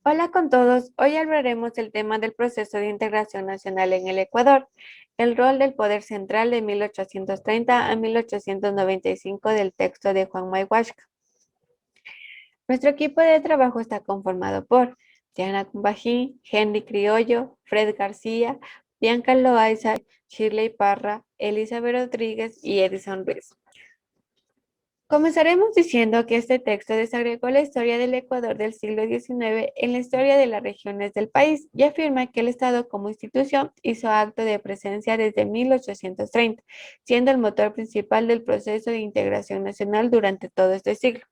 Hola con todos, hoy hablaremos del tema del proceso de integración nacional en el Ecuador, el rol del poder central de 1830 a 1895 del texto de Juan Mayhuasca. Nuestro equipo de trabajo está conformado por Diana Cumbají, Henry Criollo, Fred García, Bianca Loaiza, Shirley Parra, Elizabeth Rodríguez y Edison Ruiz. Comenzaremos diciendo que este texto desagregó la historia del Ecuador del siglo XIX en la historia de las regiones del país y afirma que el Estado como institución hizo acto de presencia desde 1830, siendo el motor principal del proceso de integración nacional durante todo este siglo.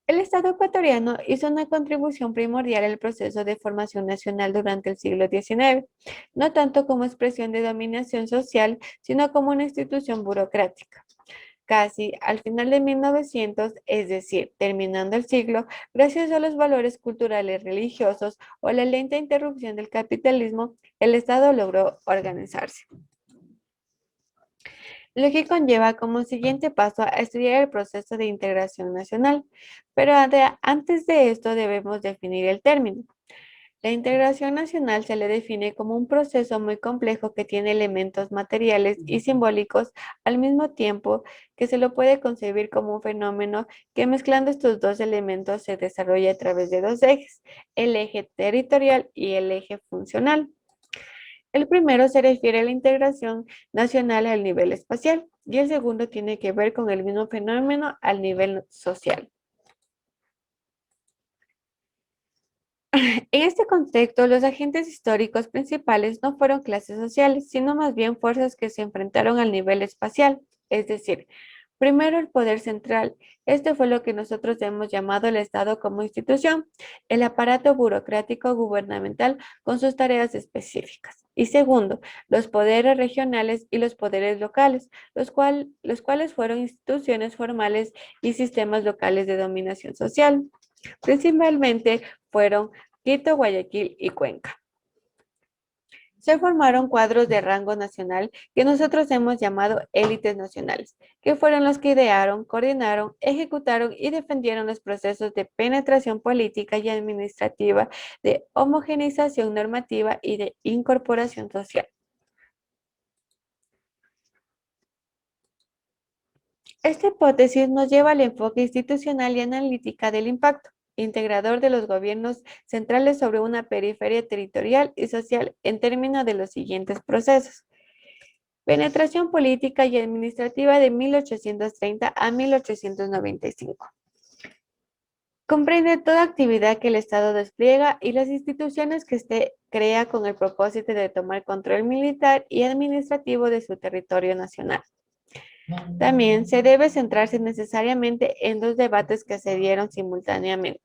El Estado ecuatoriano hizo una contribución primordial al proceso de formación nacional durante el siglo XIX, no tanto como expresión de dominación social, sino como una institución burocrática. Casi al final de 1900, es decir, terminando el siglo, gracias a los valores culturales religiosos o la lenta interrupción del capitalismo, el Estado logró organizarse. Lo que conlleva como siguiente paso a estudiar el proceso de integración nacional. Pero antes de esto debemos definir el término. La integración nacional se le define como un proceso muy complejo que tiene elementos materiales y simbólicos al mismo tiempo que se lo puede concebir como un fenómeno que mezclando estos dos elementos se desarrolla a través de dos ejes, el eje territorial y el eje funcional. El primero se refiere a la integración nacional al nivel espacial y el segundo tiene que ver con el mismo fenómeno al nivel social. En este contexto, los agentes históricos principales no fueron clases sociales, sino más bien fuerzas que se enfrentaron al nivel espacial, es decir, primero el poder central. Este fue lo que nosotros hemos llamado el Estado como institución, el aparato burocrático gubernamental con sus tareas específicas. Y segundo, los poderes regionales y los poderes locales, los cuales fueron instituciones formales y sistemas locales de dominación social. Principalmente fueron Quito, Guayaquil y Cuenca. Se formaron cuadros de rango nacional que nosotros hemos llamado élites nacionales, que fueron los que idearon, coordinaron, ejecutaron y defendieron los procesos de penetración política y administrativa, de homogeneización normativa y de incorporación social. Esta hipótesis nos lleva al enfoque institucional y analítica del impacto integrador de los gobiernos centrales sobre una periferia territorial y social en términos de los siguientes procesos. Penetración política y administrativa de 1830 a 1895. Comprende toda actividad que el Estado despliega y las instituciones que éste crea con el propósito de tomar control militar y administrativo de su territorio nacional. También se debe centrarse necesariamente en dos debates que se dieron simultáneamente,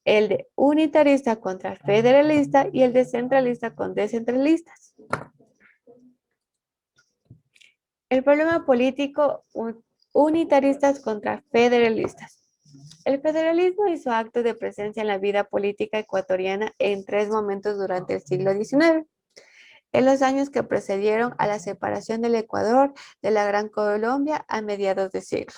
el de unitarista contra federalista y el de centralista con descentralistas. El problema político unitaristas contra federalistas. El federalismo hizo acto de presencia en la vida política ecuatoriana en tres momentos durante el siglo XIX. En los años que precedieron a la separación del Ecuador de la Gran Colombia a mediados de siglo.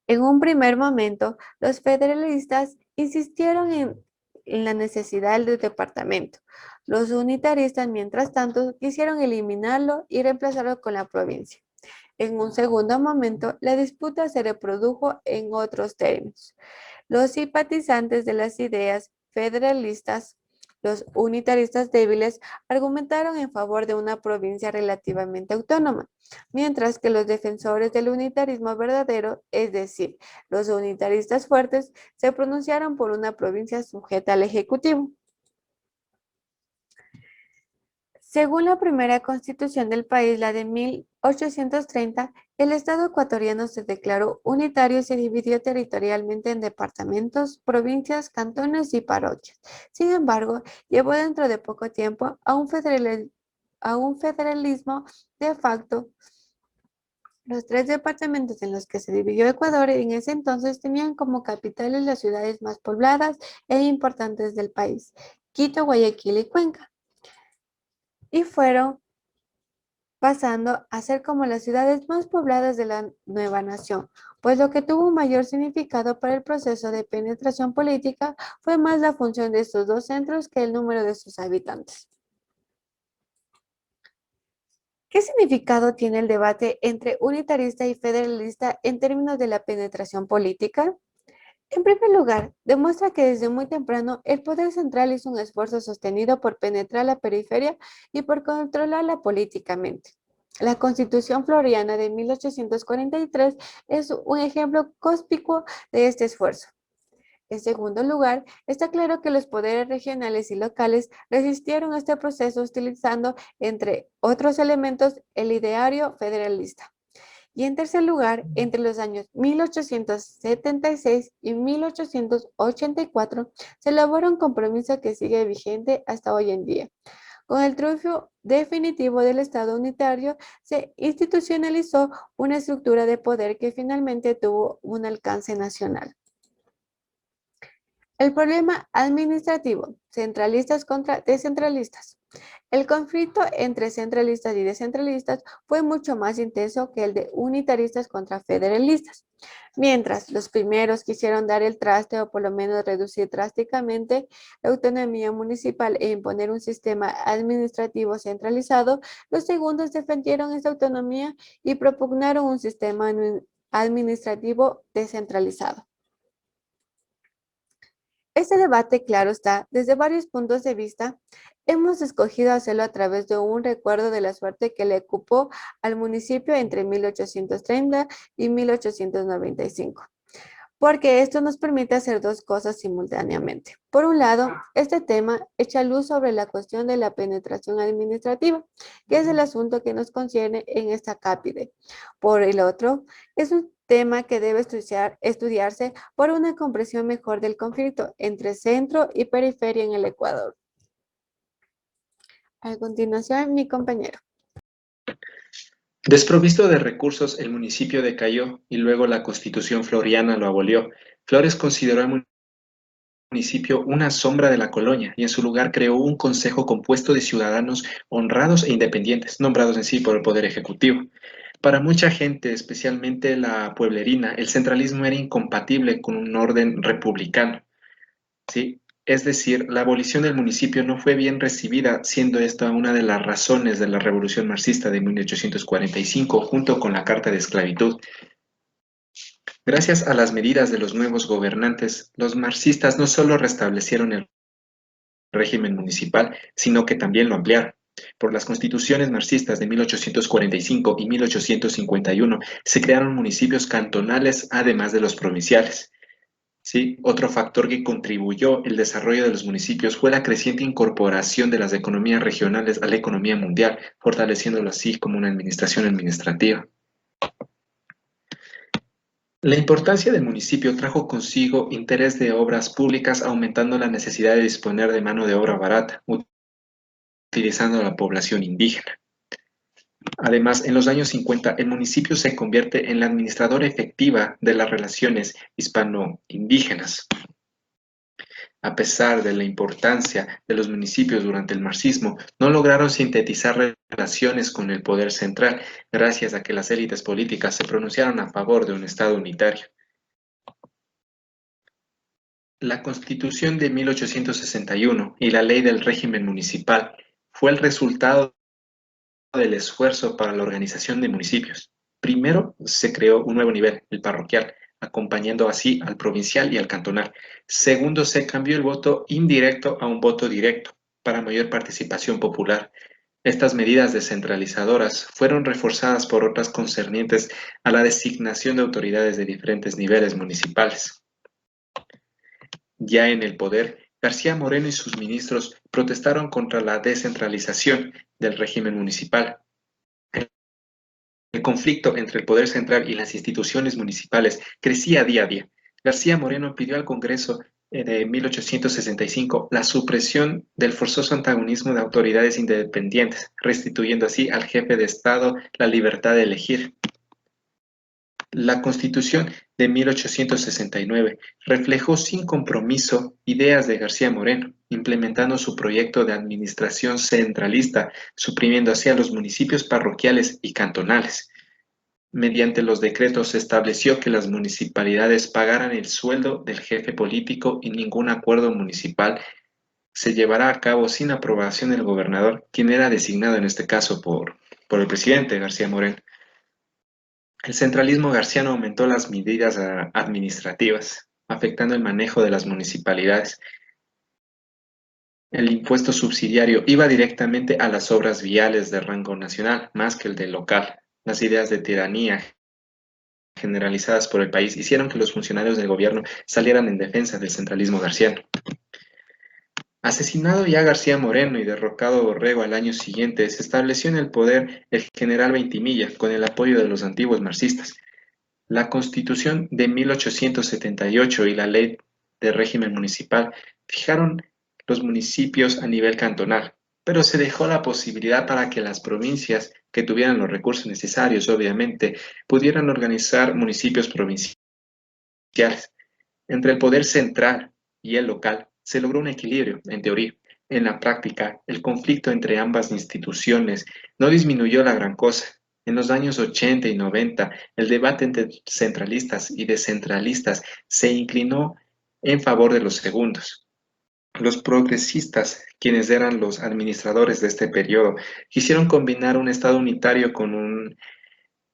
En un primer momento, los federalistas insistieron en la necesidad del departamento. Los unitaristas, mientras tanto, quisieron eliminarlo y reemplazarlo con la provincia. En un segundo momento, la disputa se reprodujo en otros términos. Los simpatizantes de las ideas federalistas, los unitaristas débiles, argumentaron en favor de una provincia relativamente autónoma, mientras que los defensores del unitarismo verdadero, es decir, los unitaristas fuertes, se pronunciaron por una provincia sujeta al Ejecutivo. Según la primera constitución del país, la de 1830, el Estado ecuatoriano se declaró unitario y se dividió territorialmente en departamentos, provincias, cantones y parroquias. Sin embargo, llevó dentro de poco tiempo a un federalismo de facto. Los tres departamentos en los que se dividió Ecuador en ese entonces tenían como capitales las ciudades más pobladas e importantes del país, Quito, Guayaquil y Cuenca, y fueron pasando a ser como las ciudades más pobladas de la nueva nación. pues lo que tuvo un mayor significado para el proceso de penetración política fue más la función de estos dos centros que el número de sus habitantes. ¿Qué significado tiene el debate entre unitarista y federalista en términos de la penetración política? En primer lugar, demuestra que desde muy temprano el poder central hizo un esfuerzo sostenido por penetrar la periferia y por controlarla políticamente. La Constitución Floriana de 1843 es un ejemplo conspicuo de este esfuerzo. En segundo lugar, está claro que los poderes regionales y locales resistieron a este proceso utilizando, entre otros elementos, el ideario federalista. Y en tercer lugar, entre los años 1876 y 1884 se elaboró un compromiso que sigue vigente hasta hoy en día. Con el triunfo definitivo del Estado unitario, se institucionalizó una estructura de poder que finalmente tuvo un alcance nacional. El problema administrativo, centralistas contra descentralistas. El conflicto entre centralistas y descentralistas fue mucho más intenso que el de unitaristas contra federalistas. Mientras los primeros quisieron dar el traste o por lo menos reducir drásticamente la autonomía municipal e imponer un sistema administrativo centralizado, los segundos defendieron esa autonomía y propugnaron un sistema administrativo descentralizado. Este debate, claro está, desde varios puntos de vista, hemos escogido hacerlo a través de un recuerdo de la suerte que le ocupó al municipio entre 1830 y 1895, porque esto nos permite hacer dos cosas simultáneamente. Por un lado, este tema echa luz sobre la cuestión de la penetración administrativa, que es el asunto que nos concierne en esta cápide. Por el otro, es un tema que debe estudiarse por una comprensión mejor del conflicto entre centro y periferia en el Ecuador. A continuación, mi compañero. Desprovisto de recursos, el municipio decayó y luego la Constitución Floriana lo abolió. Flores consideró al municipio una sombra de la colonia y en su lugar creó un consejo compuesto de ciudadanos honrados e independientes, nombrados en sí por el Poder Ejecutivo. Para mucha gente, especialmente la pueblerina, el centralismo era incompatible con un orden republicano. ¿Sí? Es decir, la abolición del municipio no fue bien recibida, siendo esta una de las razones de la Revolución Marxista de 1845, junto con la Carta de Esclavitud. Gracias a las medidas de los nuevos gobernantes, los marxistas no solo restablecieron el régimen municipal, sino que también lo ampliaron. Por las constituciones marxistas de 1845 y 1851 se crearon municipios cantonales además de los provinciales. Sí, otro factor que contribuyó el desarrollo de los municipios fue la creciente incorporación de las economías regionales a la economía mundial, fortaleciéndolo así como una administración administrativa. La importancia del municipio trajo consigo interés de obras públicas, aumentando la necesidad de disponer de mano de obra barata, utilizando a la población indígena. Además, en los años 50, el municipio se convierte en la administradora efectiva de las relaciones hispano-indígenas. A pesar de la importancia de los municipios durante el marxismo, no lograron sintetizar relaciones con el poder central, gracias a que las élites políticas se pronunciaron a favor de un Estado unitario. La Constitución de 1861 y la Ley del Régimen Municipal fue el resultado del esfuerzo para la organización de municipios. Primero, se creó un nuevo nivel, el parroquial, acompañando así al provincial y al cantonal. Segundo, se cambió el voto indirecto a un voto directo para mayor participación popular. Estas medidas descentralizadoras fueron reforzadas por otras concernientes a la designación de autoridades de diferentes niveles municipales. Ya en el poder, García Moreno y sus ministros protestaron contra la descentralización del régimen municipal. El conflicto entre el poder central y las instituciones municipales crecía día a día. García Moreno pidió al Congreso de 1865 la supresión del forzoso antagonismo de autoridades independientes, restituyendo así al jefe de Estado la libertad de elegir. La Constitución de 1869 reflejó sin compromiso ideas de García Moreno, implementando su proyecto de administración centralista, suprimiendo así a los municipios parroquiales y cantonales. Mediante los decretos se estableció que las municipalidades pagaran el sueldo del jefe político y ningún acuerdo municipal se llevará a cabo sin aprobación del gobernador, quien era designado en este caso por el presidente García Moreno. El centralismo garciano aumentó las medidas administrativas, afectando el manejo de las municipalidades. El impuesto subsidiario iba directamente a las obras viales de rango nacional, más que el de local. Las ideas de tiranía generalizadas por el país hicieron que los funcionarios del gobierno salieran en defensa del centralismo garciano. Asesinado ya García Moreno y derrocado Borrego al año siguiente, se estableció en el poder el general Veintimilla, con el apoyo de los antiguos marxistas. La Constitución de 1878 y la Ley de Régimen Municipal fijaron los municipios a nivel cantonal, pero se dejó la posibilidad para que las provincias que tuvieran los recursos necesarios, obviamente, pudieran organizar municipios provinciales. Entre el poder central y el local se logró un equilibrio, en teoría. En la práctica, el conflicto entre ambas instituciones no disminuyó la gran cosa. En los años 80 y 90, el debate entre centralistas y descentralistas se inclinó en favor de los segundos. Los progresistas, quienes eran los administradores de este periodo, quisieron combinar un Estado unitario con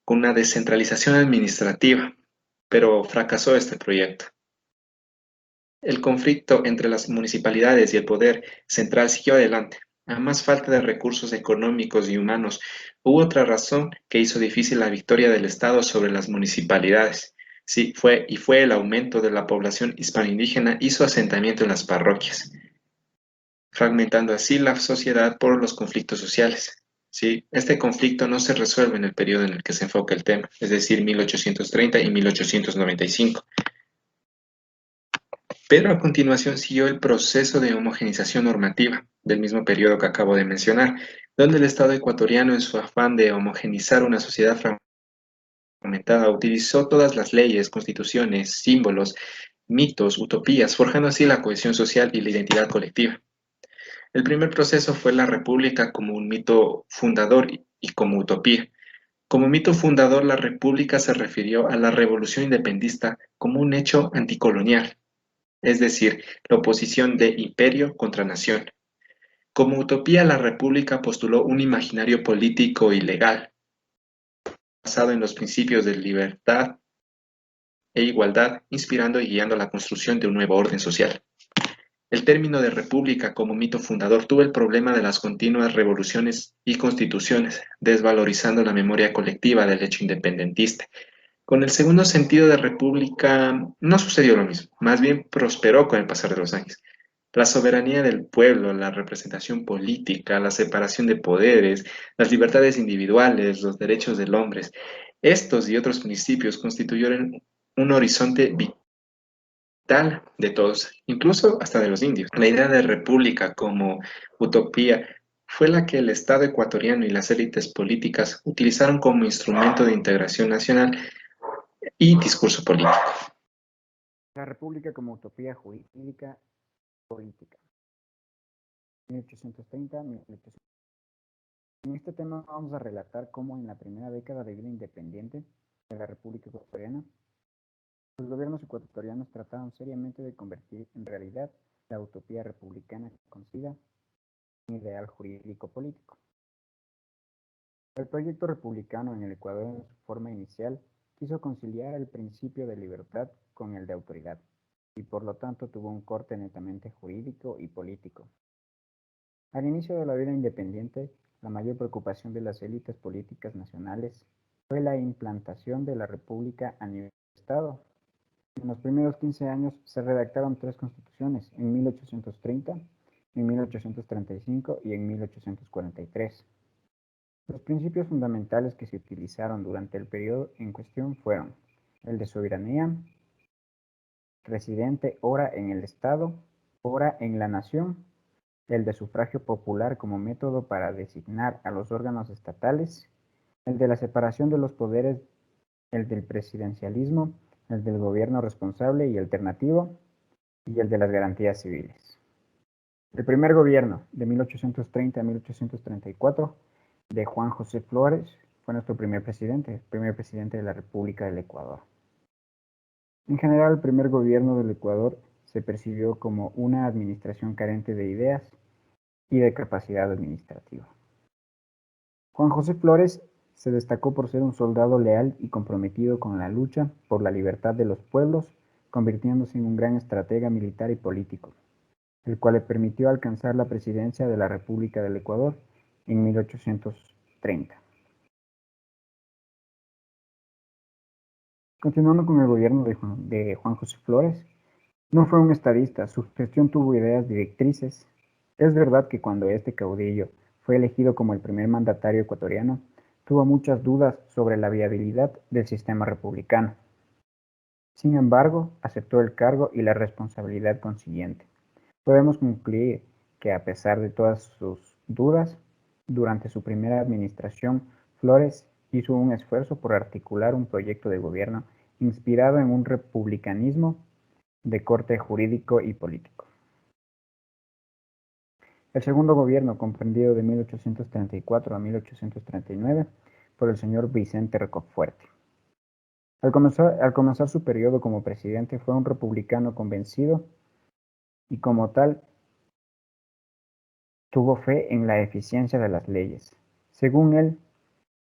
una descentralización administrativa, pero fracasó este proyecto. El conflicto entre las municipalidades y el poder central siguió adelante. A más falta de recursos económicos y humanos, hubo otra razón que hizo difícil la victoria del Estado sobre las municipalidades. Sí, fue el aumento de la población hispano-indígena y su asentamiento en las parroquias, fragmentando así la sociedad por los conflictos sociales. Sí, este conflicto no se resuelve en el periodo en el que se enfoca el tema, es decir, 1830 y 1895. Pero a continuación siguió el proceso de homogeneización normativa del mismo periodo que acabo de mencionar, donde el Estado ecuatoriano, en su afán de homogeneizar una sociedad fragmentada, utilizó todas las leyes, constituciones, símbolos, mitos, utopías, forjando así la cohesión social y la identidad colectiva. El primer proceso fue la República como un mito fundador y como utopía. Como mito fundador, la República se refirió a la revolución independentista como un hecho anticolonial, es decir, la oposición de imperio contra nación. Como utopía, la República postuló un imaginario político y legal, basado en los principios de libertad e igualdad, inspirando y guiando la construcción de un nuevo orden social. El término de república como mito fundador tuvo el problema de las continuas revoluciones y constituciones, desvalorizando la memoria colectiva del hecho independentista. Con el segundo sentido de república no sucedió lo mismo, más bien prosperó con el pasar de los años. La soberanía del pueblo, la representación política, la separación de poderes, las libertades individuales, los derechos del hombre, estos y otros principios constituyeron un horizonte vital de todos, incluso hasta de los indios. La idea de república como utopía fue la que el Estado ecuatoriano y las élites políticas utilizaron como instrumento de integración nacional y discurso político. La República como utopía jurídica política. 1830-1830. En este tema vamos a relatar cómo en la primera década de vida independiente de la República Ecuatoriana, los gobiernos ecuatorianos trataron seriamente de convertir en realidad la utopía republicana concebida en ideal jurídico-político. El proyecto republicano en el Ecuador en su forma inicial quiso conciliar el principio de libertad con el de autoridad, y por lo tanto tuvo un corte netamente jurídico y político. Al inicio de la vida independiente, la mayor preocupación de las élites políticas nacionales fue la implantación de la República a nivel de Estado. En los primeros 15 años se redactaron 3 constituciones, en 1830, en 1835 y en 1843. Los principios fundamentales que se utilizaron durante el periodo en cuestión fueron el de soberanía, residente ora en el Estado, ora en la nación, el de sufragio popular como método para designar a los órganos estatales, el de la separación de los poderes, el del presidencialismo, el del gobierno responsable y alternativo, y el de las garantías civiles. El primer gobierno, de 1830 a 1834, de Juan José Flores, fue nuestro primer presidente de la República del Ecuador. En general, el primer gobierno del Ecuador se percibió como una administración carente de ideas y de capacidad administrativa. Juan José Flores se destacó por ser un soldado leal y comprometido con la lucha por la libertad de los pueblos, convirtiéndose en un gran estratega militar y político, el cual le permitió alcanzar la presidencia de la República del Ecuador en 1830. Continuando con el gobierno de Juan José Flores, no fue un estadista, su gestión tuvo ideas directrices. Es verdad que cuando este caudillo fue elegido como el primer mandatario ecuatoriano, tuvo muchas dudas sobre la viabilidad del sistema republicano. Sin embargo, aceptó el cargo y la responsabilidad consiguiente. Podemos concluir que a pesar de todas sus dudas, durante su primera administración, Flores hizo un esfuerzo por articular un proyecto de gobierno inspirado en un republicanismo de corte jurídico y político. El segundo gobierno, comprendido de 1834 a 1839, por el señor Vicente Rocafuerte. Al comenzar su periodo como presidente, fue un republicano convencido y como tal tuvo fe en la eficiencia de las leyes. Según él,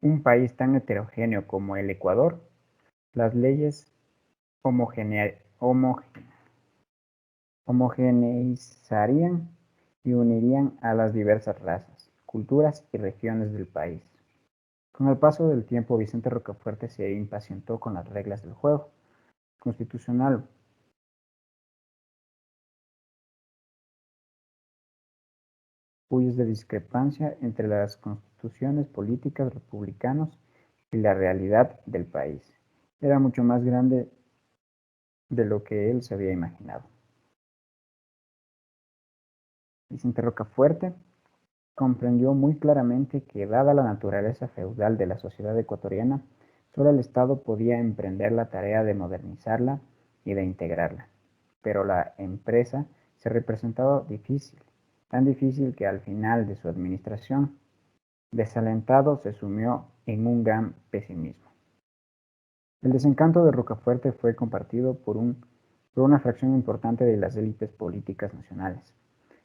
un país tan heterogéneo como el Ecuador, las leyes homogeneizarían y unirían a las diversas razas, culturas y regiones del país. Con el paso del tiempo, Vicente Rocafuerte se impacientó con las reglas del juego constitucional, cuyas de discrepancia entre las constituciones políticas republicanos y la realidad del país. Era mucho más grande de lo que él se había imaginado. Vicente Rocafuerte comprendió muy claramente que, dada la naturaleza feudal de la sociedad ecuatoriana, solo el Estado podía emprender la tarea de modernizarla y de integrarla. Pero la empresa se representaba difícil, tan difícil que al final de su administración, desalentado, se sumió en un gran pesimismo. El desencanto de Rocafuerte fue compartido por una fracción importante de las élites políticas nacionales.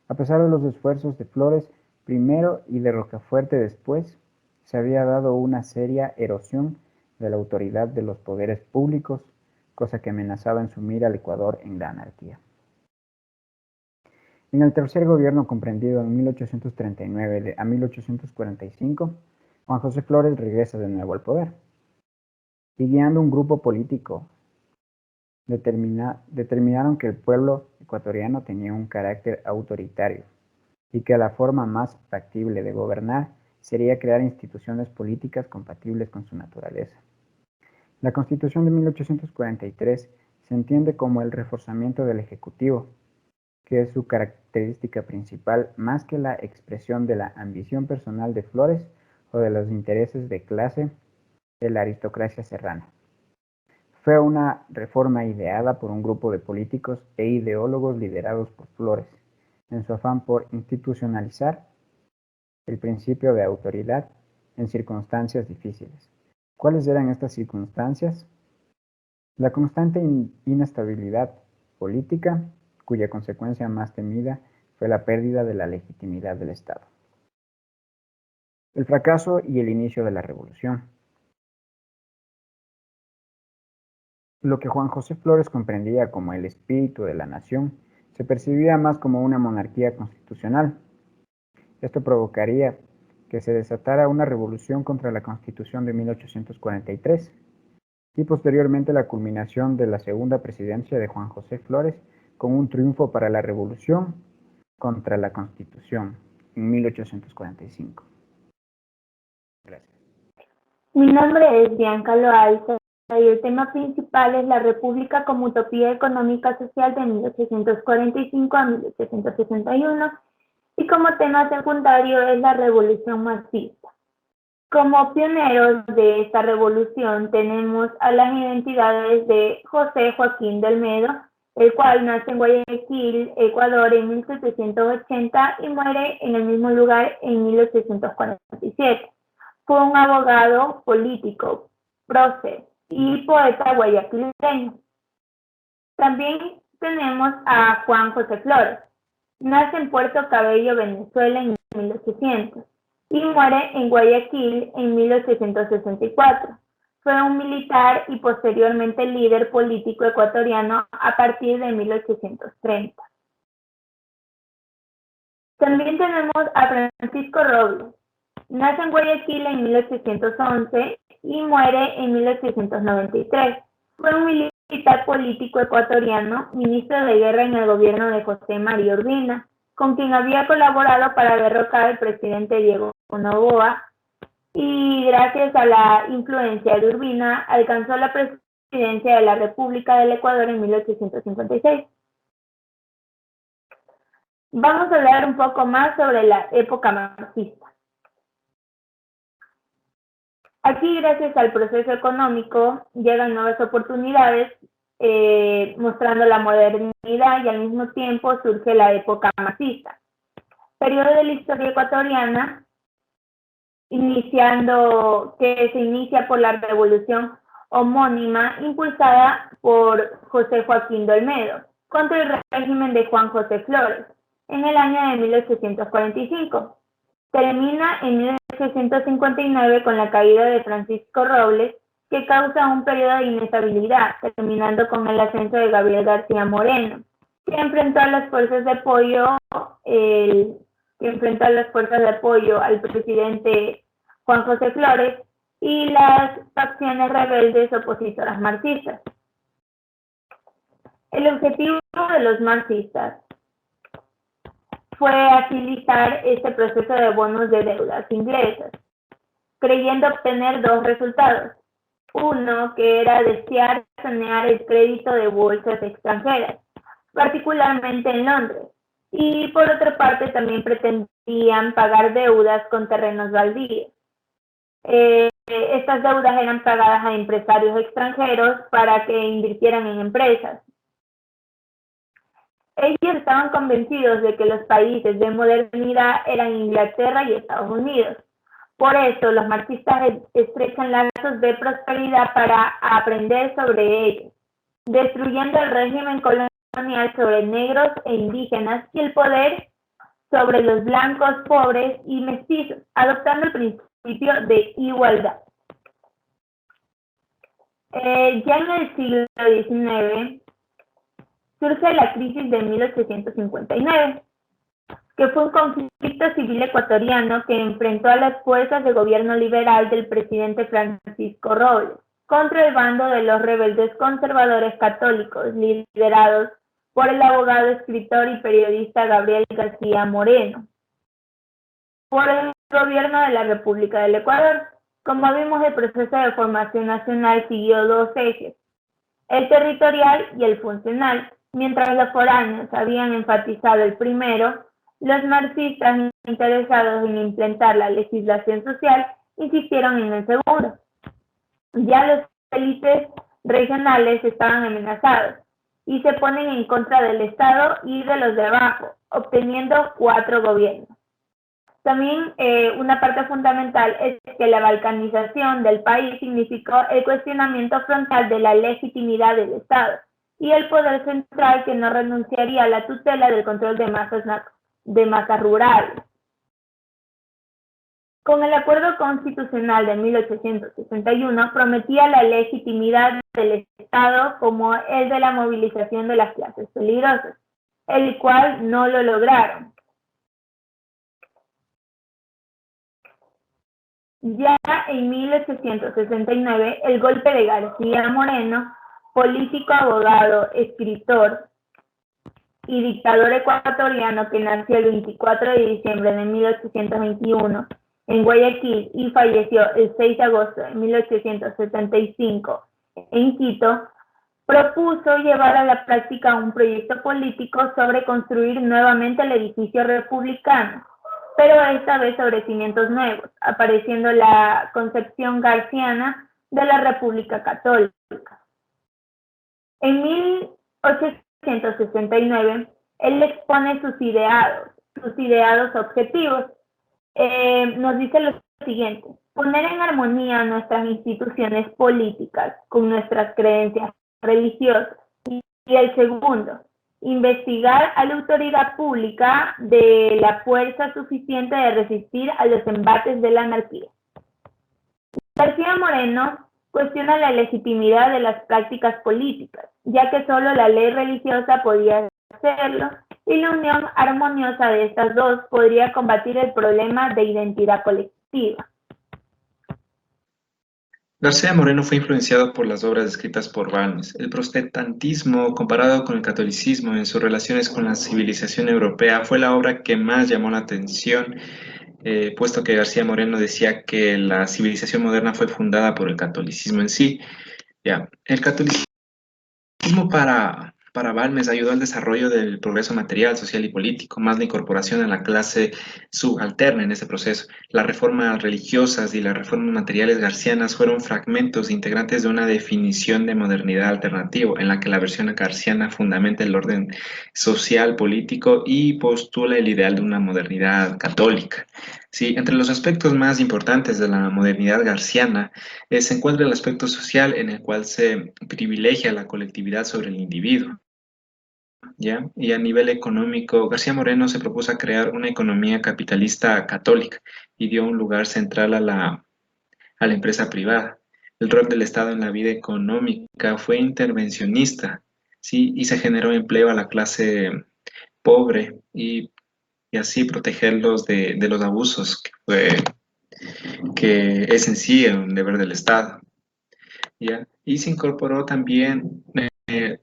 A pesar de los esfuerzos de Flores primero y de Rocafuerte después, se había dado una seria erosión de la autoridad de los poderes públicos, cosa que amenazaba en sumir al Ecuador en la anarquía. En el tercer gobierno, comprendido en 1839 a 1845, Juan José Flores regresa de nuevo al poder y, guiando un grupo político, determinaron que el pueblo ecuatoriano tenía un carácter autoritario y que la forma más factible de gobernar sería crear instituciones políticas compatibles con su naturaleza. La Constitución de 1843 se entiende como el reforzamiento del Ejecutivo, que es su característica principal, más que la expresión de la ambición personal de Flores o de los intereses de clase de la aristocracia serrana. Fue una reforma ideada por un grupo de políticos e ideólogos liderados por Flores, en su afán por institucionalizar el principio de autoridad en circunstancias difíciles. ¿Cuáles eran estas circunstancias? La constante inestabilidad política, cuya consecuencia más temida fue la pérdida de la legitimidad del Estado. El fracaso y el inicio de la revolución. Lo que Juan José Flores comprendía como el espíritu de la nación se percibía más como una monarquía constitucional. Esto provocaría que se desatara una revolución contra la Constitución de 1843 y posteriormente la culminación de la segunda presidencia de Juan José Flores con un triunfo para la revolución contra la Constitución en 1845. Gracias. Mi nombre es Bianca Loaiza y el tema principal es la República como utopía económica social de 1845 a 1861 y como tema secundario es la Revolución Marxista. Como pioneros de esta revolución tenemos a las identidades de José Joaquín de Olmedo, el cual nace en Guayaquil, Ecuador, en 1780 y muere en el mismo lugar en 1847. Fue un abogado político, prócer y poeta guayaquileño. También tenemos a Juan José Flores. Nace en Puerto Cabello, Venezuela, en 1800 y muere en Guayaquil en 1864. Fue un militar y posteriormente líder político ecuatoriano a partir de 1830. También tenemos a Francisco Robles. Nace en Guayaquil en 1811 y muere en 1893. Fue un militar político ecuatoriano, ministro de guerra en el gobierno de José María Urbina, con quien había colaborado para derrocar al presidente Diego Noboa, y gracias a la influencia de Urbina alcanzó la presidencia de la República del Ecuador en 1856. Vamos a hablar un poco más sobre la época marxista. Aquí, gracias al proceso económico, llegan nuevas oportunidades, mostrando la modernidad, y al mismo tiempo surge la época marxista, periodo de la historia ecuatoriana, que se inicia por la revolución homónima impulsada por José Joaquín de Olmedo contra el régimen de Juan José Flores en el año de 1845. Termina en 1859 con la caída de Francisco Robles, que causa un periodo de inestabilidad, terminando con el ascenso de Gabriel García Moreno, que enfrentó a las fuerzas de apoyo al presidente Juan José Flores y las facciones rebeldes opositoras marxistas. El objetivo de los marxistas fue agilizar este proceso de bonos de deudas inglesas, creyendo obtener dos resultados. Uno, que era desear sanear el crédito de bolsas extranjeras, particularmente en Londres, y por otra parte también pretendían pagar deudas con terrenos baldíos. Estas deudas eran pagadas a empresarios extranjeros para que invirtieran en empresas. Ellos estaban convencidos de que los países de modernidad eran Inglaterra y Estados Unidos. Por eso los marxistas estrechan lazos de prosperidad para aprender sobre ellos, destruyendo el régimen colonial sobre negros e indígenas y el poder sobre los blancos, pobres y mestizos, adoptando el principio de igualdad. Ya en el siglo XIX surge la crisis de 1859, que fue un conflicto civil ecuatoriano que enfrentó a las fuerzas de gobierno liberal del presidente Francisco Robles contra el bando de los rebeldes conservadores católicos, liderados por el abogado, escritor y periodista Gabriel García Moreno, por el gobierno de la República del Ecuador. Como vimos, el proceso de formación nacional siguió dos ejes, el territorial y el funcional. Mientras los foráneos habían enfatizado el primero, los marxistas interesados en implementar la legislación social insistieron en el segundo. Ya los élites regionales estaban amenazados y se ponen en contra del Estado y de los de abajo, obteniendo 4 gobiernos. También una parte fundamental es que la balcanización del país significó el cuestionamiento frontal de la legitimidad del Estado y el poder central, que no renunciaría a la tutela del control de masas rurales. Con el Acuerdo Constitucional de 1861 prometía la legitimidad del Estado como el de la movilización de las clases peligrosas, el cual no lo lograron. Ya en 1869, el golpe de García Moreno, político, abogado, escritor y dictador ecuatoriano que nació el 24 de diciembre de 1821 en Guayaquil y falleció el 6 de agosto de 1875 en Quito, propuso llevar a la práctica un proyecto político sobre construir nuevamente el edificio republicano, pero esta vez sobre cimientos nuevos, apareciendo la concepción garciana de la República Católica. En 1869, él expone sus ideados objetivos. Nos dice lo siguiente: poner en armonía nuestras instituciones políticas con nuestras creencias religiosas. Y el segundo, investigar a la autoridad pública de la fuerza suficiente de resistir a los embates de la anarquía. García Moreno cuestiona la legitimidad de las prácticas políticas, ya que solo la ley religiosa podía hacerlo, y la unión armoniosa de estas dos podría combatir el problema de identidad colectiva. García Moreno fue influenciado por las obras escritas por Balmes. El protestantismo, comparado con el catolicismo en sus relaciones con la civilización europea, fue la obra que más llamó la atención, puesto que García Moreno decía que la civilización moderna fue fundada por el catolicismo en sí. Ya, el catolicismo para Balmes ayudó al desarrollo del progreso material, social y político, más la incorporación a la clase subalterna en ese proceso. Las reformas religiosas y las reformas materiales garcianas fueron fragmentos integrantes de una definición de modernidad alternativo, en la que la versión garciana fundamenta el orden social, político y postula el ideal de una modernidad católica. Sí, entre los aspectos más importantes de la modernidad garciana se encuentra el aspecto social, en el cual se privilegia la colectividad sobre el individuo. ¿Ya? Y a nivel económico, García Moreno se propuso crear una economía capitalista católica y dio un lugar central a la empresa privada. El rol del Estado en la vida económica fue intervencionista, ¿sí? Y se generó empleo a la clase pobre y así protegerlos de los abusos, que es en sí un deber del Estado. ¿Ya? Y se incorporó también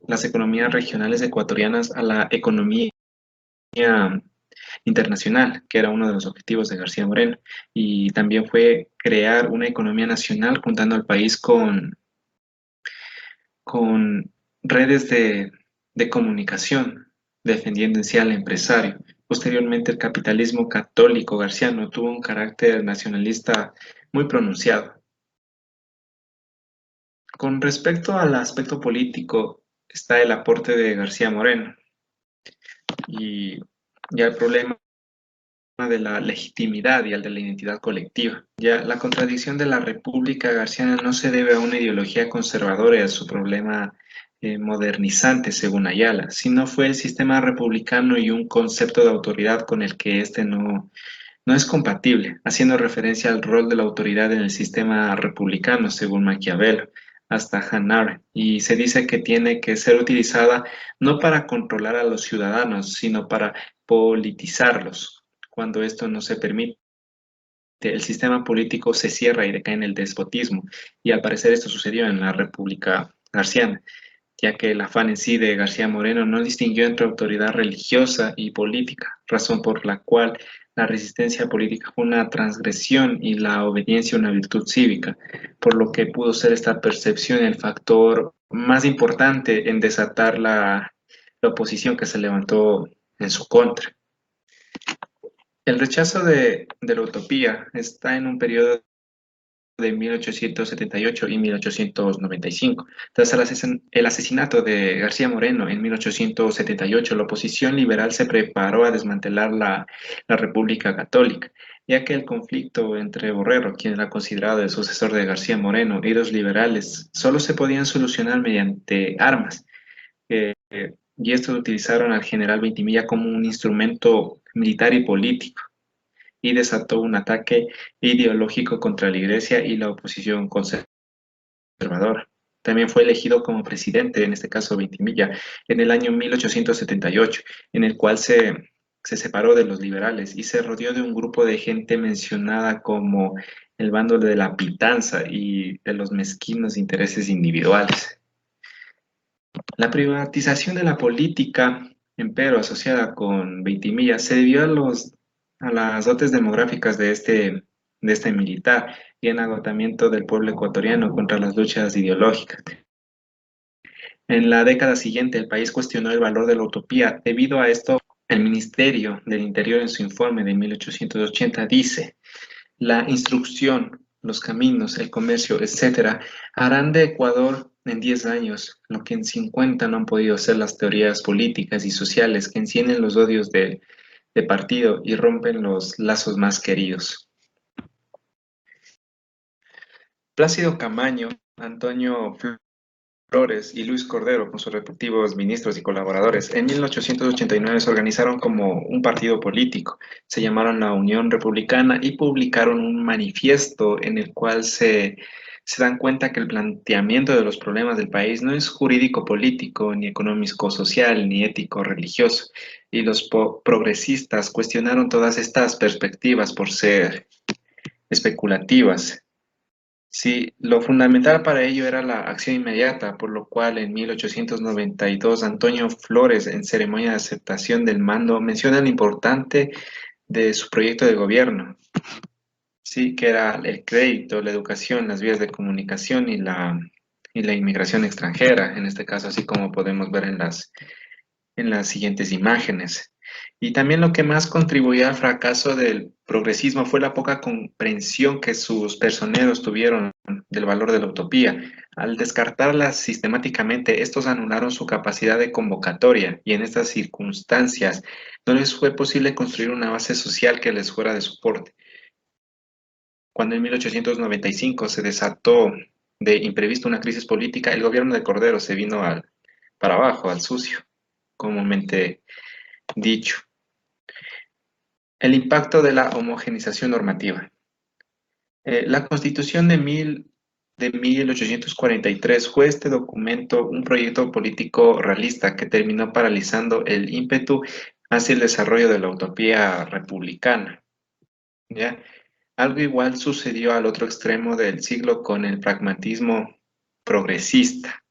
las economías regionales ecuatorianas a la economía internacional, que era uno de los objetivos de García Moreno, y también fue crear una economía nacional juntando al país con redes de comunicación, defendiendo en sí al empresario. Posteriormente, el capitalismo católico garciano tuvo un carácter nacionalista muy pronunciado. Con respecto al aspecto político, está el aporte de García Moreno y ya el problema de la legitimidad y el de la identidad colectiva. Ya la contradicción de la República Garciana no se debe a una ideología conservadora y a su problema modernizante, según Ayala, sino fue el sistema republicano y un concepto de autoridad con el que este no es compatible, haciendo referencia al rol de la autoridad en el sistema republicano, según Maquiavelo, hasta Hannah Arendt, y se dice que tiene que ser utilizada no para controlar a los ciudadanos, sino para politizarlos. Cuando esto no se permite, el sistema político se cierra y decae en el despotismo, y al parecer esto sucedió en la República Garciana, ya que el afán en sí de García Moreno no distinguió entre autoridad religiosa y política, razón por la cual la resistencia política fue una transgresión y la obediencia una virtud cívica, por lo que pudo ser esta percepción el factor más importante en desatar la oposición que se levantó en su contra. El rechazo de la utopía está en un periodo de 1878 y 1895. Tras el asesinato de García Moreno en 1878, la oposición liberal se preparó a desmantelar la República Católica, ya que el conflicto entre Borrero, quien era considerado el sucesor de García Moreno, y los liberales solo se podían solucionar mediante armas. Y estos utilizaron al general Veintimilla como un instrumento militar y político, y desató un ataque ideológico contra la Iglesia y la oposición conservadora. También fue elegido como presidente, en este caso Veintimilla, en el año 1878, en el cual se separó de los liberales y se rodeó de un grupo de gente mencionada como el bando de la pitanza y de los mezquinos intereses individuales. La privatización de la política, empero asociada con Veintimilla, se debió a las dotes demográficas de este militar y en agotamiento del pueblo ecuatoriano contra las luchas ideológicas. En la década siguiente, el país cuestionó el valor de la utopía. Debido a esto, el Ministerio del Interior, en su informe de 1880, dice: la instrucción, los caminos, el comercio, etcétera, harán de Ecuador en 10 años lo que en 50 no han podido hacer las teorías políticas y sociales que encienden los odios de partido y rompen los lazos más queridos. Plácido Camaño, Antonio Flores y Luis Cordero, con sus respectivos ministros y colaboradores, en 1889 se organizaron como un partido político. Se llamaron la Unión Republicana y publicaron un manifiesto en el cual se dan cuenta que el planteamiento de los problemas del país no es jurídico-político, ni económico-social, ni ético-religioso. Y los progresistas cuestionaron todas estas perspectivas por ser especulativas. Sí, lo fundamental para ello era la acción inmediata, por lo cual en 1892 Antonio Flores, en ceremonia de aceptación del mando, menciona lo importante de su proyecto de gobierno, sí, que era el crédito, la educación, las vías de comunicación y la inmigración extranjera, en este caso, así como podemos ver en las siguientes imágenes. Y también lo que más contribuyó al fracaso del progresismo fue la poca comprensión que sus personeros tuvieron del valor de la utopía. Al descartarlas sistemáticamente, estos anularon su capacidad de convocatoria y en estas circunstancias no les fue posible construir una base social que les fuera de soporte. Cuando en 1895 se desató de imprevisto una crisis política, el gobierno de Cordero se vino para abajo, al sucio, comúnmente dicho. El impacto de la homogenización normativa. La Constitución de 1843 fue este documento un proyecto político realista que terminó paralizando el ímpetu hacia el desarrollo de la utopía republicana. ¿Ya? Algo igual sucedió al otro extremo del siglo con el pragmatismo progresista.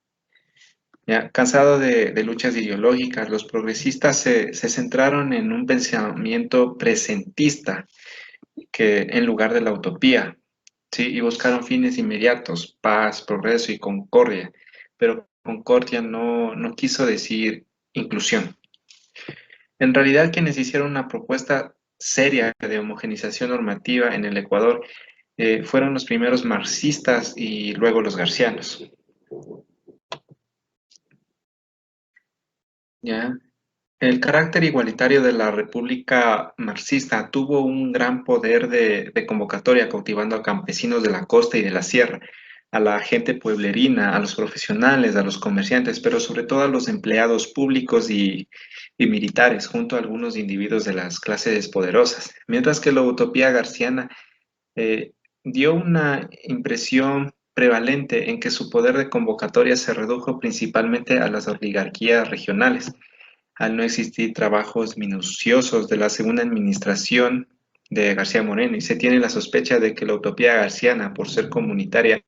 Ya, cansado de luchas ideológicas, los progresistas se centraron en un pensamiento presentista que en lugar de la utopía, ¿sí? Y buscaron fines inmediatos, paz, progreso y concordia, pero concordia no quiso decir inclusión. En realidad, quienes hicieron una propuesta seria de homogenización normativa en el Ecuador fueron los primeros marxistas y luego los garcianos. ¿Ya? El carácter igualitario de la República marxista tuvo un gran poder de convocatoria, cautivando a campesinos de la costa y de la sierra, a la gente pueblerina, a los profesionales, a los comerciantes, pero sobre todo a los empleados públicos y militares, junto a algunos individuos de las clases poderosas. Mientras que la utopía garciana eh, dio una impresión prevalente en que su poder de convocatoria se redujo principalmente a las oligarquías regionales al no existir trabajos minuciosos de la segunda administración de García Moreno, y se tiene la sospecha de que la utopía garciana, por ser comunitaria,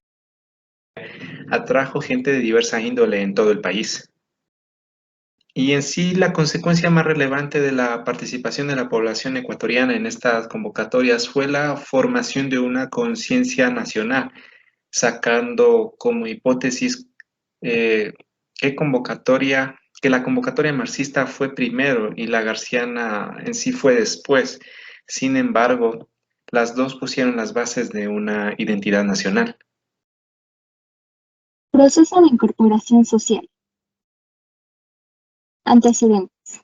atrajo gente de diversa índole en todo el país. Y en sí, la consecuencia más relevante de la participación de la población ecuatoriana en estas convocatorias fue la formación de una conciencia nacional, sacando como hipótesis eh, que la convocatoria marxista fue primero y la garciana en sí fue después. Sin embargo, las dos pusieron las bases de una identidad nacional. Proceso de incorporación social. Antecedentes.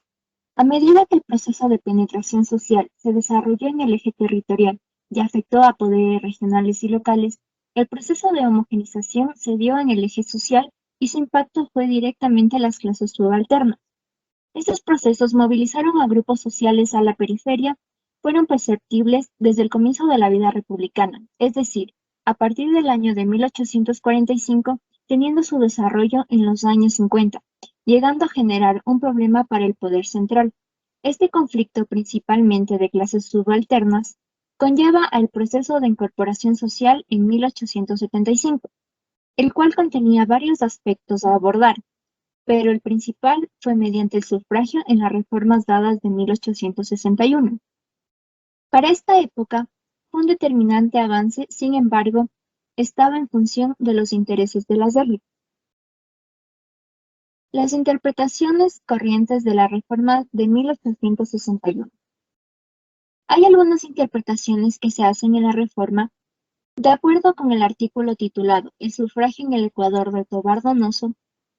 A medida que el proceso de penetración social se desarrolló en el eje territorial y afectó a poderes regionales y locales, el proceso de homogenización se dio en el eje social y su impacto fue directamente a las clases subalternas. Estos procesos movilizaron a grupos sociales a la periferia, fueron perceptibles desde el comienzo de la vida republicana, es decir, a partir del año de 1845, teniendo su desarrollo en los años 50, llegando a generar un problema para el poder central. Este conflicto, principalmente de clases subalternas, conlleva al proceso de incorporación social en 1875, el cual contenía varios aspectos a abordar, pero el principal fue mediante el sufragio en las reformas dadas de 1861. Para esta época, un determinante avance, sin embargo, estaba en función de los intereses de las élites. Las interpretaciones corrientes de la reforma de 1861. Hay algunas interpretaciones que se hacen en la reforma de acuerdo con el artículo titulado El sufragio en el Ecuador de Tobar Donoso.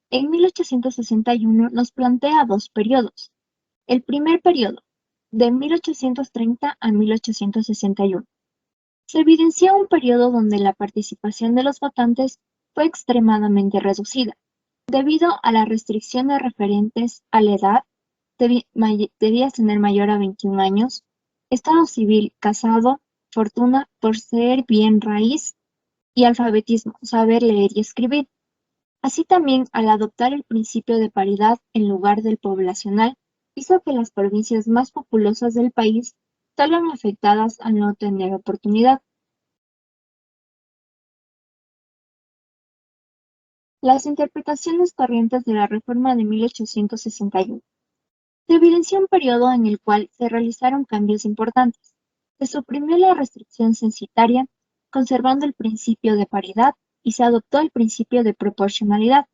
En 1861 nos plantea dos periodos. El primer periodo, de 1830 a 1861, Se evidencia un periodo donde la participación de los votantes fue extremadamente reducida, debido a las restricciones referentes a la edad, debías tener mayor a 21 años, estado civil, casado, fortuna por ser bien raíz y alfabetismo, saber leer y escribir. Así también, al adoptar el principio de paridad en lugar del poblacional, hizo que las provincias más populosas del país salgan afectadas al no tener oportunidad. Las interpretaciones corrientes de la Reforma de 1861. Se evidenció un periodo en el cual se realizaron cambios importantes. Se suprimió la restricción censitaria, conservando el principio de paridad, y se adoptó el principio de proporcionalidad,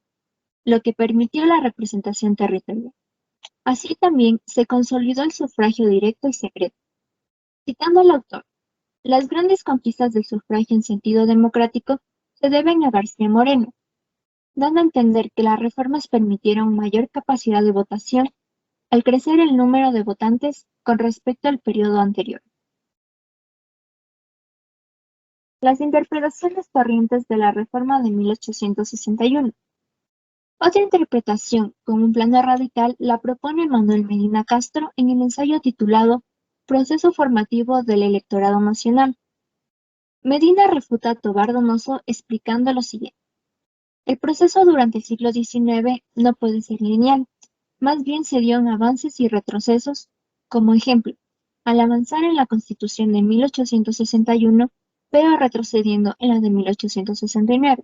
lo que permitió la representación territorial. Así también se consolidó el sufragio directo y secreto. Citando al autor, las grandes conquistas del sufragio en sentido democrático se deben a García Moreno, dando a entender que las reformas permitieron mayor capacidad de votación al crecer el número de votantes con respecto al periodo anterior. Las interpretaciones corrientes de la Reforma de 1861. Otra interpretación, con un plano radical, la propone Manuel Medina Castro en el ensayo titulado Proceso formativo del electorado nacional. Medina refuta a Tobar Donoso explicando lo siguiente. El proceso durante el siglo XIX no puede ser lineal, más bien se dio en avances y retrocesos. Como ejemplo, al avanzar en la Constitución de 1861, pero retrocediendo en la de 1869.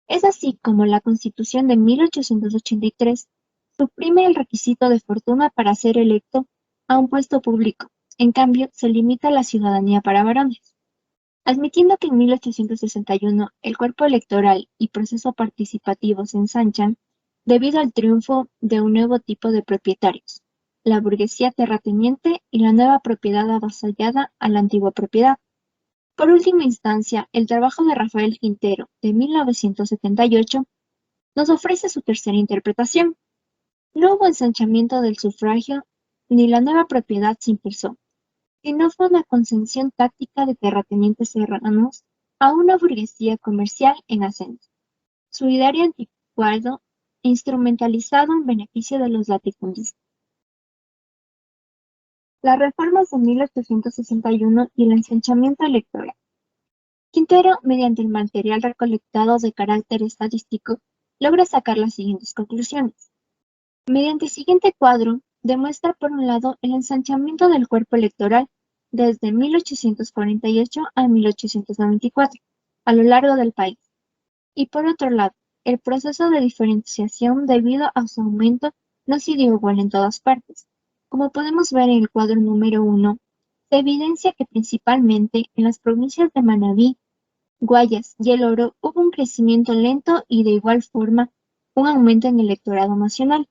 Es así como la Constitución de 1883 suprime el requisito de fortuna para ser electo a un puesto público, en cambio se limita la ciudadanía para varones. Admitiendo que en 1861 el cuerpo electoral y proceso participativo se ensanchan debido al triunfo de un nuevo tipo de propietarios, la burguesía terrateniente y la nueva propiedad avasallada a la antigua propiedad. Por última instancia, el trabajo de Rafael Quintero, de 1978, nos ofrece su tercera interpretación. No hubo ensanchamiento del sufragio, ni la nueva propiedad se impulsó, sino fue una concesión táctica de terratenientes serranos a una burguesía comercial en ascenso, su ideario anticuado e instrumentalizado en beneficio de los latifundistas. Las reformas de 1861 y el ensanchamiento electoral. Quintero, mediante el material recolectado de carácter estadístico, logra sacar las siguientes conclusiones. Mediante el siguiente cuadro, demuestra por un lado el ensanchamiento del cuerpo electoral desde 1848 a 1894, a lo largo del país, y por otro lado, el proceso de diferenciación debido a su aumento no se dio igual en todas partes. Como podemos ver en el cuadro número 1, se evidencia que principalmente en las provincias de Manabí, Guayas y El Oro hubo un crecimiento lento y de igual forma un aumento en el electorado nacional.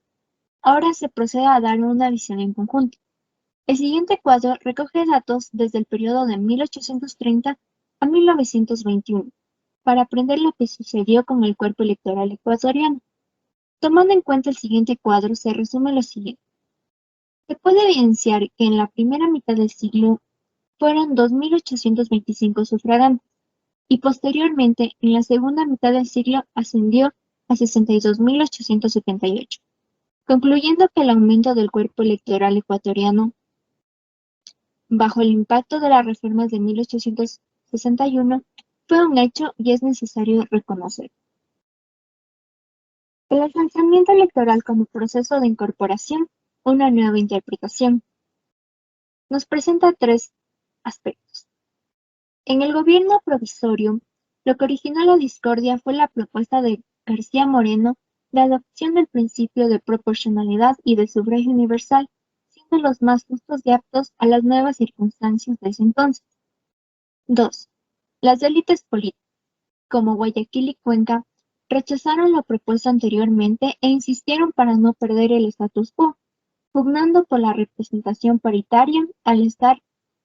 Ahora se procede a dar una visión en conjunto. El siguiente cuadro recoge datos desde el periodo de 1830 a 1921 para aprender lo que sucedió con el cuerpo electoral ecuatoriano. Tomando en cuenta el siguiente cuadro, se resume lo siguiente. Se puede evidenciar que en la primera mitad del siglo fueron 2.825 sufragantes y posteriormente en la segunda mitad del siglo ascendió a 62.878, concluyendo que el aumento del cuerpo electoral ecuatoriano bajo el impacto de las reformas de 1861 fue un hecho y es necesario reconocer. El alzamiento electoral como proceso de incorporación, una nueva interpretación, nos presenta tres aspectos. En el gobierno provisorio, lo que originó la discordia fue la propuesta de García Moreno de adopción del principio de proporcionalidad y del sufragio universal, siendo los más justos y aptos a las nuevas circunstancias de ese entonces. 2. Las élites políticas, como Guayaquil y Cuenca, rechazaron lo propuesto anteriormente e insistieron para no perder el status quo, pugnando por la representación paritaria al estar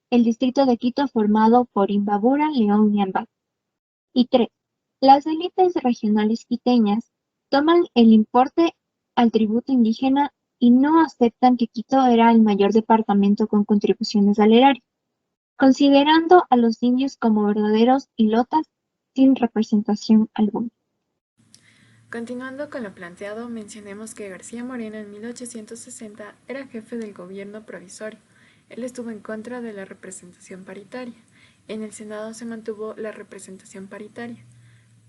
el distrito de Quito formado por Imbabura, León y Ambato. Y 3. Las élites regionales quiteñas toman el importe al tributo indígena y no aceptan que Quito era el mayor departamento con contribuciones al erario. considerando a los indios como verdaderos ilotas sin representación alguna. Continuando con lo planteado, mencionemos que García Moreno en 1860 era jefe del gobierno provisorio. Él estuvo en contra de la representación paritaria. En el Senado se mantuvo la representación paritaria,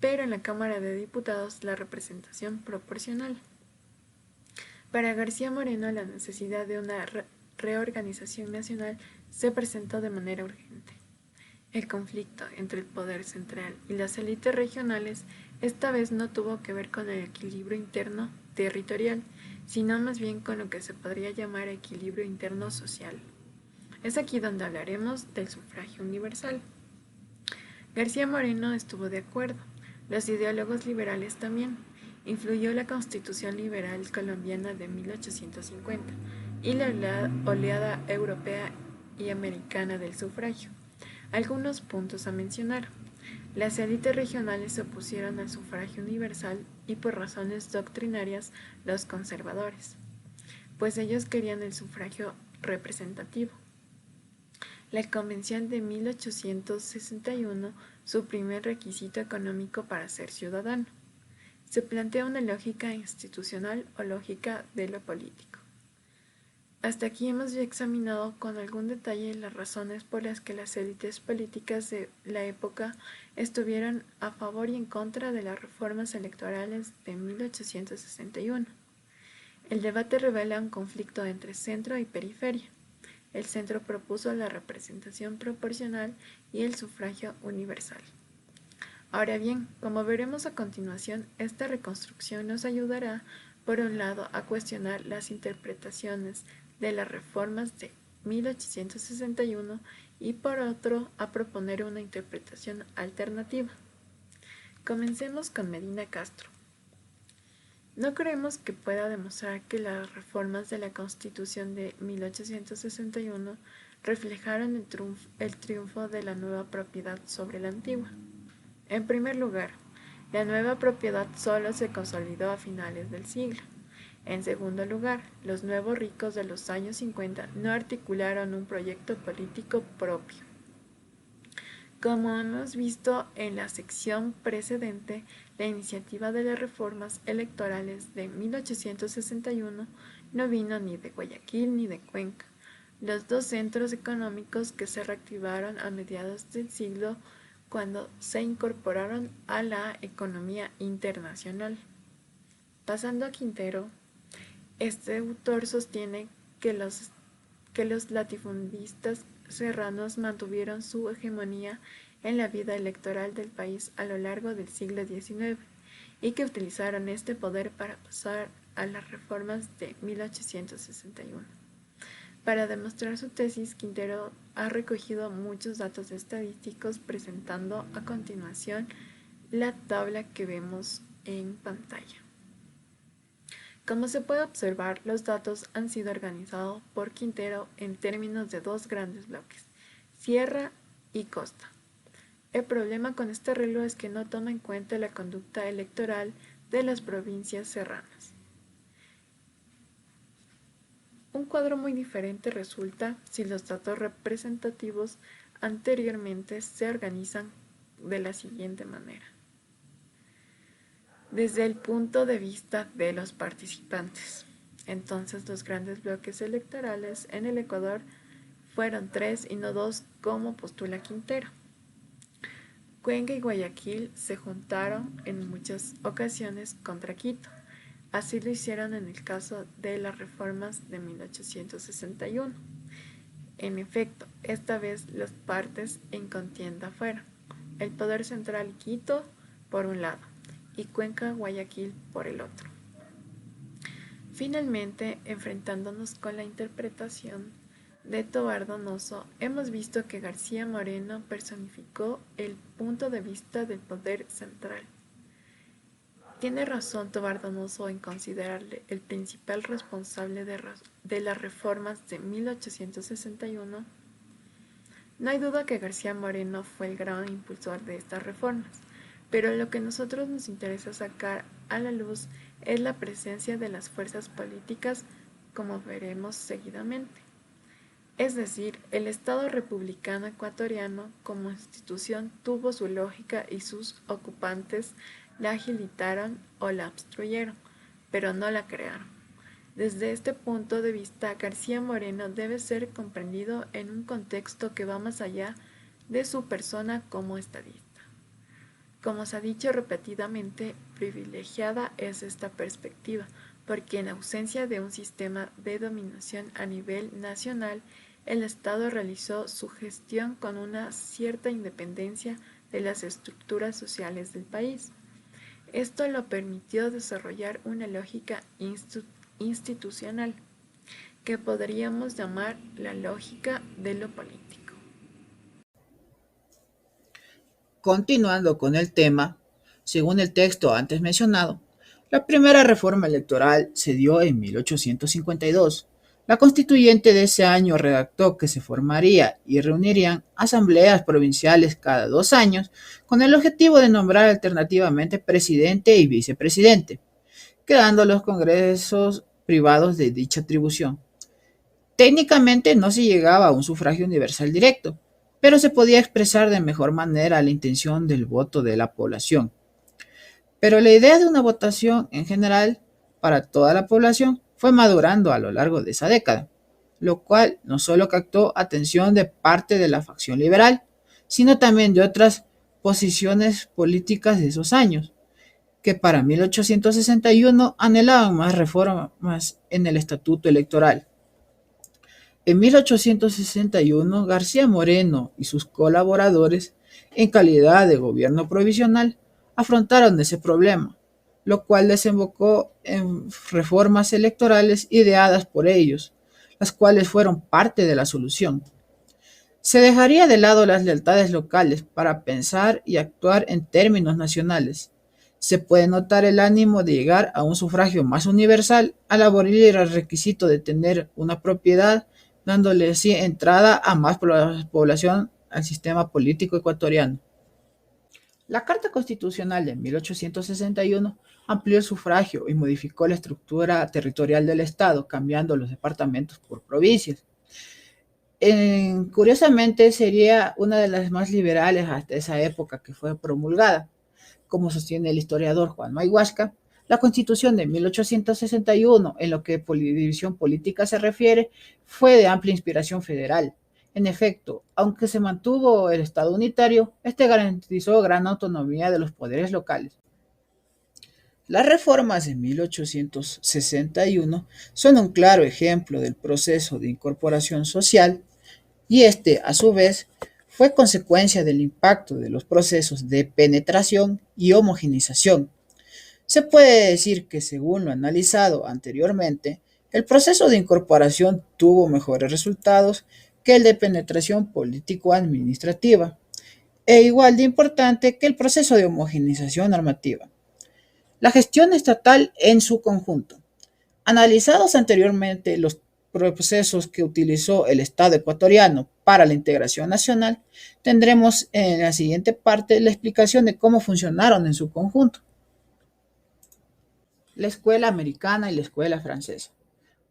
pero en la Cámara de Diputados la representación proporcional. Para García Moreno, la necesidad de una reorganización nacional se presentó de manera urgente. El conflicto entre el poder central y las élites regionales esta vez no tuvo que ver con el equilibrio interno territorial, sino más bien con lo que se podría llamar equilibrio interno social. Es aquí donde hablaremos del sufragio universal. García Moreno estuvo de acuerdo, los ideólogos liberales también. Influyó la Constitución Liberal Colombiana de 1850 y la oleada europea y americana del sufragio. Algunos puntos a mencionar. Las élites regionales se opusieron al sufragio universal y por razones doctrinarias los conservadores, pues ellos querían el sufragio representativo. La Convención de 1861 suprimió el requisito económico para ser ciudadano. Se plantea una lógica institucional o lógica de lo político. Hasta aquí hemos examinado con algún detalle las razones por las que las élites políticas de la época estuvieron a favor y en contra de las reformas electorales de 1861. El debate revela un conflicto entre centro y periferia. El centro propuso la representación proporcional y el sufragio universal. Ahora bien, como veremos a continuación, esta reconstrucción nos ayudará, por un lado, a cuestionar las interpretaciones de las reformas de 1861 y por otro, a proponer una interpretación alternativa. Comencemos con Medina Castro. No creemos que pueda demostrar que las reformas de la Constitución de 1861 reflejaron el triunfo de la nueva propiedad sobre la antigua. En primer lugar, la nueva propiedad solo se consolidó a finales del siglo. En segundo lugar, los nuevos ricos de los años 50 no articularon un proyecto político propio. Como hemos visto en la sección precedente, la iniciativa de las reformas electorales de 1861 no vino ni de Guayaquil ni de Cuenca, los dos centros económicos que se reactivaron a mediados del siglo cuando se incorporaron a la economía internacional. Pasando a Quintero, este autor sostiene que los latifundistas serranos mantuvieron su hegemonía en la vida electoral del país a lo largo del siglo XIX y que utilizaron este poder para pasar a las reformas de 1861. Para demostrar su tesis, Quintero ha recogido muchos datos estadísticos presentando a continuación la tabla que vemos en pantalla. Como se puede observar, los datos han sido organizados por Quintero en términos de dos grandes bloques, sierra y costa. El problema con este arreglo es que no toma en cuenta la conducta electoral de las provincias serranas. Un cuadro muy diferente resulta si los datos representativos anteriormente se organizan de la siguiente manera. Desde el punto de vista de los participantes. Entonces, los grandes bloques electorales en el Ecuador fueron 3 y no 2, como postula Quintero. Cuenca y Guayaquil se juntaron en muchas ocasiones contra Quito. Así lo hicieron en el caso de las reformas de 1861. En efecto, esta vez las partes en contienda fueron el poder central Quito por un lado y Cuenca, Guayaquil por el otro. Finalmente, enfrentándonos con la interpretación de Tovar Donoso, hemos visto que García Moreno personificó el punto de vista del poder central. Tiene razón Tovar Donoso en considerarle el principal responsable de las reformas de 1861. No hay duda que García Moreno fue el gran impulsor de estas reformas, pero lo que a nosotros nos interesa sacar a la luz es la presencia de las fuerzas políticas, como veremos seguidamente. Es decir, el Estado republicano ecuatoriano como institución tuvo su lógica y sus ocupantes la agilitaron o la obstruyeron, pero no la crearon. Desde este punto de vista, García Moreno debe ser comprendido en un contexto que va más allá de su persona como estadista. Como se ha dicho repetidamente, privilegiada es esta perspectiva, porque en ausencia de un sistema de dominación a nivel nacional, el Estado realizó su gestión con una cierta independencia de las estructuras sociales del país. Esto lo permitió desarrollar una lógica institucional, que podríamos llamar la lógica de lo político. Continuando con el tema, según el texto antes mencionado, la primera reforma electoral se dio en 1852. La constituyente de ese año redactó que se formaría y reunirían asambleas provinciales cada 2 años con el objetivo de nombrar alternativamente presidente y vicepresidente, quedando los congresos privados de dicha atribución. Técnicamente no se llegaba a un sufragio universal directo, pero se podía expresar de mejor manera la intención del voto de la población. Pero la idea de una votación en general para toda la población fue madurando a lo largo de esa década, lo cual no solo captó atención de parte de la facción liberal, sino también de otras posiciones políticas de esos años, que para 1861 anhelaban más reformas en el estatuto electoral. En 1861, García Moreno y sus colaboradores, en calidad de gobierno provisional, afrontaron ese problema, lo cual desembocó en reformas electorales ideadas por ellos, las cuales fueron parte de la solución. Se dejaría de lado las lealtades locales para pensar y actuar en términos nacionales. Se puede notar el ánimo de llegar a un sufragio más universal al abolir el requisito de tener una propiedad, dándole así entrada a más población al sistema político ecuatoriano. La Carta Constitucional de 1861 amplió el sufragio y modificó la estructura territorial del Estado, cambiando los departamentos por provincias. Curiosamente, sería una de las más liberales hasta esa época que fue promulgada. Como sostiene el historiador Juan Mayhuasca, la Constitución de 1861, en lo que división política se refiere, fue de amplia inspiración federal. En efecto, aunque se mantuvo el Estado unitario, este garantizó gran autonomía de los poderes locales. Las reformas de 1861 son un claro ejemplo del proceso de incorporación social y este, a su vez, fue consecuencia del impacto de los procesos de penetración y homogeneización. Se puede decir que, según lo analizado anteriormente, el proceso de incorporación tuvo mejores resultados que el de penetración político-administrativa, e igual de importante que el proceso de homogeneización normativa. La gestión estatal en su conjunto. Analizados anteriormente los procesos que utilizó el Estado ecuatoriano para la integración nacional, tendremos en la siguiente parte la explicación de cómo funcionaron en su conjunto. La escuela americana y la escuela francesa.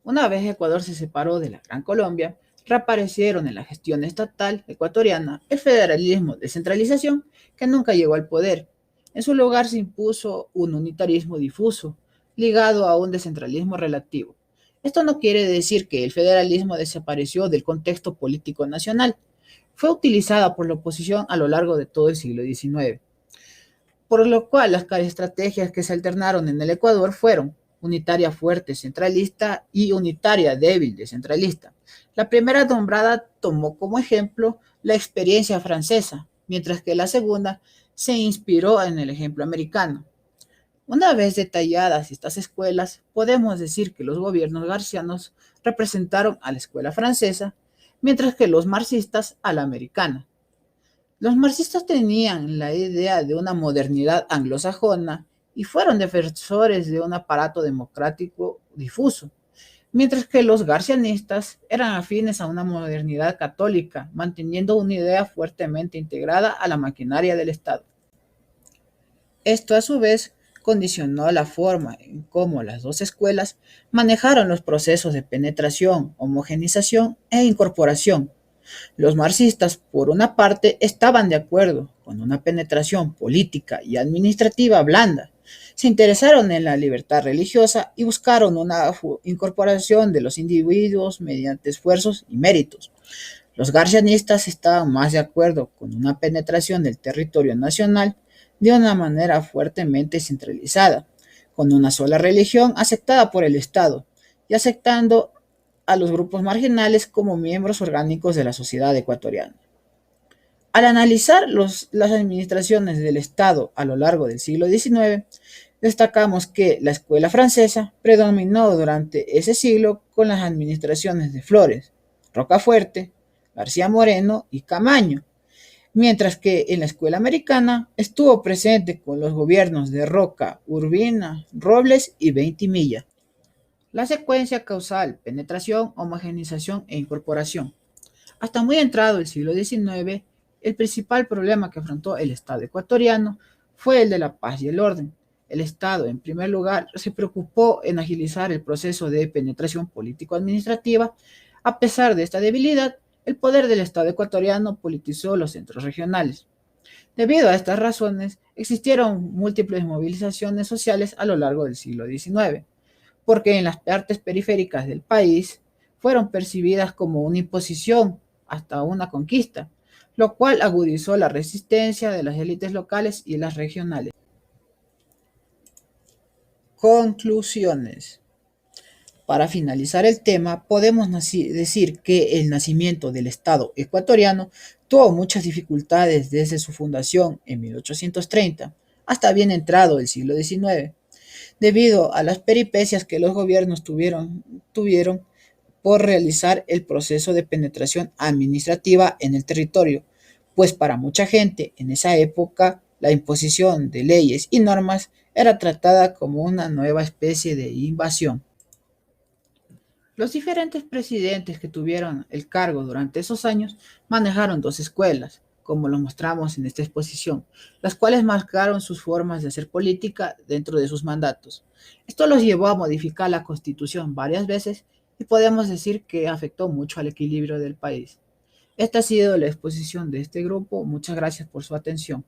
Una vez Ecuador se separó de la Gran Colombia, reaparecieron en la gestión estatal ecuatoriana el federalismo de centralización que nunca llegó al poder. En su lugar se impuso un unitarismo difuso, ligado a un descentralismo relativo. Esto no quiere decir que el federalismo desapareció del contexto político nacional. Fue utilizada por la oposición a lo largo de todo el siglo XIX. Por lo cual las estrategias que se alternaron en el Ecuador fueron unitaria fuerte centralista y unitaria débil descentralista. La primera nombrada tomó como ejemplo la experiencia francesa, mientras que la segunda se inspiró en el ejemplo americano. Una vez detalladas estas escuelas, podemos decir que los gobiernos garcianos representaron a la escuela francesa, mientras que los marxistas a la americana. Los marxistas tenían la idea de una modernidad anglosajona y fueron defensores de un aparato democrático difuso, mientras que los garcianistas eran afines a una modernidad católica, manteniendo una idea fuertemente integrada a la maquinaria del Estado. Esto, a su vez, condicionó la forma en cómo las dos escuelas manejaron los procesos de penetración, homogenización e incorporación. Los marxistas, por una parte, estaban de acuerdo con una penetración política y administrativa blanda. Se interesaron en la libertad religiosa y buscaron una incorporación de los individuos mediante esfuerzos y méritos. Los garcianistas estaban más de acuerdo con una penetración del territorio nacional de una manera fuertemente centralizada, con una sola religión aceptada por el Estado y aceptando a los grupos marginales como miembros orgánicos de la sociedad ecuatoriana. Al analizar las administraciones del Estado a lo largo del siglo XIX, destacamos que la escuela francesa predominó durante ese siglo con las administraciones de Flores, Rocafuerte, García Moreno y Camaño, mientras que en la escuela americana estuvo presente con los gobiernos de Roca, Urbina, Robles y Ventimilla. La secuencia causal: penetración, homogenización e incorporación. Hasta muy entrado el siglo XIX, el principal problema que afrontó el Estado ecuatoriano fue el de la paz y el orden. El Estado, en primer lugar, se preocupó en agilizar el proceso de penetración político-administrativa. A pesar de esta debilidad, el poder del Estado ecuatoriano politizó los centros regionales. Debido a estas razones, existieron múltiples movilizaciones sociales a lo largo del siglo XIX, porque en las partes periféricas del país fueron percibidas como una imposición hasta una conquista, lo cual agudizó la resistencia de las élites locales y las regionales. Conclusiones. Para finalizar el tema, podemos decir que el nacimiento del Estado ecuatoriano tuvo muchas dificultades desde su fundación en 1830 hasta bien entrado el siglo XIX, debido a las peripecias que los gobiernos tuvieron por realizar el proceso de penetración administrativa en el territorio, pues para mucha gente en esa época la imposición de leyes y normas era tratada como una nueva especie de invasión. Los diferentes presidentes que tuvieron el cargo durante esos años manejaron dos escuelas, como lo mostramos en esta exposición, las cuales marcaron sus formas de hacer política dentro de sus mandatos. Esto los llevó a modificar la Constitución varias veces y podemos decir que afectó mucho al equilibrio del país. Esta ha sido la exposición de este grupo. Muchas gracias por su atención.